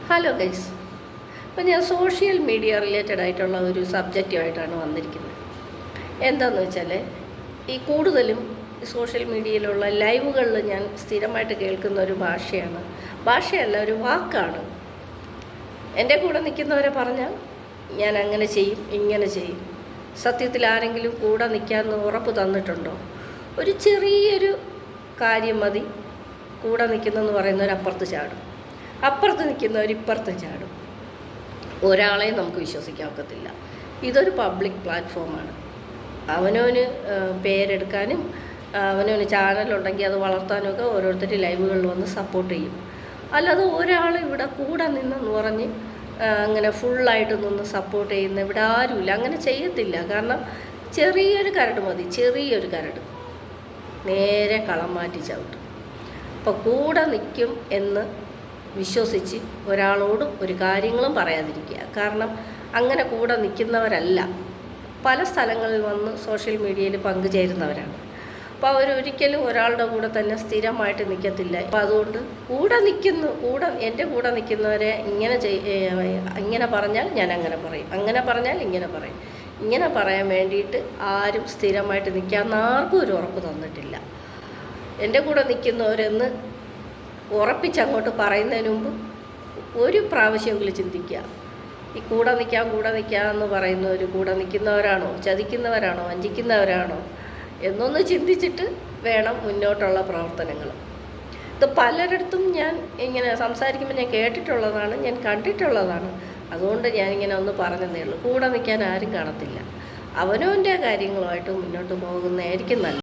Hello guys, അപ്പോൾ ഞാൻ social media related ആയിട്ടുള്ള ഒരു സബ്ജക്റ്റുമായിട്ടാണ് വന്നിരിക്കുന്നത്. എന്താണെന്ന് വെച്ചാൽ, ഈ കൂടുതലും സോഷ്യൽ മീഡിയയിലുള്ള ലൈവുകളിൽ ഞാൻ സ്ഥിരമായിട്ട് കേൾക്കുന്ന ഒരു ഭാഷയല്ല, ഒരു വാക്കാണ്. എൻ്റെ കൂടെ നിൽക്കുന്നവരെ പറഞ്ഞാൽ ഞാൻ അങ്ങനെ ചെയ്യും, ഇങ്ങനെ ചെയ്യും. സത്യത്തിൽ ആരെങ്കിലും കൂടെ നിൽക്കാമെന്ന് ഉറപ്പ് തന്നിട്ടുണ്ടോ? ഒരു ചെറിയൊരു കാര്യം മതി, കൂടെ നിൽക്കുന്നെന്ന് പറയുന്നവരപ്പുറത്ത് ചാടും, അപ്പുറത്ത് നിൽക്കുന്നവർ ഇപ്പുറത്ത് ചാടും. ഒരാളെയും നമുക്ക് വിശ്വസിക്കാൻ ഒക്കത്തില്ല. ഇതൊരു പബ്ലിക് പ്ലാറ്റ്ഫോമാണ്. അവനവന് പേരെടുക്കാനും അവനവന് ചാനലുണ്ടെങ്കിൽ അത് വളർത്താനുമൊക്കെ ഓരോരുത്തർ ലൈവുകളിൽ വന്ന് സപ്പോർട്ട് ചെയ്യും. അല്ലാതെ ഒരാൾ ഇവിടെ കൂടെ നിന്നെന്ന് പറഞ്ഞ് അങ്ങനെ ഫുള്ളായിട്ട് നിന്ന് സപ്പോർട്ട് ചെയ്യുന്ന ഇവിടെ ആരുമില്ല. അങ്ങനെ ചെയ്യത്തില്ല. കാരണം ചെറിയൊരു കരട് മതി, ചെറിയൊരു കരട് നേരെ കളം മാറ്റി ചവിട്ടും. അപ്പോൾ കൂടെ നിൽക്കും എന്ന് വിശ്വസിച്ച് ഒരാളോടും ഒരു കാര്യങ്ങളും പറയാതിരിക്കുക. കാരണം അങ്ങനെ കൂടെ നിൽക്കുന്നവരല്ല, പല സ്ഥലങ്ങളിൽ വന്ന് സോഷ്യൽ മീഡിയയിൽ പങ്കുചേരുന്നവരാണ്. അപ്പോൾ അവരൊരിക്കലും ഒരാളുടെ കൂടെ തന്നെ സ്ഥിരമായിട്ട് നിൽക്കത്തില്ല. അപ്പോൾ അതുകൊണ്ട് എൻ്റെ കൂടെ നിൽക്കുന്നവരെ ഇങ്ങനെ പറഞ്ഞാൽ ഞാൻ അങ്ങനെ പറയും, അങ്ങനെ പറഞ്ഞാൽ ഇങ്ങനെ പറയും. ഇങ്ങനെ പറയാൻ വേണ്ടിയിട്ട് ആരും സ്ഥിരമായിട്ട് നിൽക്കാമെന്ന് ആർക്കും ഒരു ഉറപ്പ് തന്നിട്ടില്ല. എൻ്റെ കൂടെ നിൽക്കുന്നവരെന്ന് ഉറപ്പിച്ചങ്ങോട്ട് പറയുന്നതിന് മുമ്പ് ഒരു പ്രാവശ്യമെങ്കിലും ചിന്തിക്കുക. ഈ കൂടെ നിൽക്കാം എന്ന് പറയുന്നവർ കൂടെ നിൽക്കുന്നവരാണോ, ചതിക്കുന്നവരാണോ, വഞ്ചിക്കുന്നവരാണോ എന്നൊന്ന് ചിന്തിച്ചിട്ട് വേണം മുന്നോട്ടുള്ള പ്രവർത്തനങ്ങൾ. ഇത് പലരിടത്തും ഞാൻ ഇങ്ങനെ സംസാരിക്കുമ്പോൾ ഞാൻ കേട്ടിട്ടുള്ളതാണ്, ഞാൻ കണ്ടിട്ടുള്ളതാണ്. അതുകൊണ്ട് ഞാനിങ്ങനെ ഒന്ന് പറഞ്ഞതേ ഉള്ളൂ. കൂടെ നിൽക്കാൻ ആരും കാണത്തില്ല. അവനവൻ്റെ കാര്യങ്ങളുമായിട്ട് മുന്നോട്ട് പോകുന്നതായിരിക്കും നല്ലത്.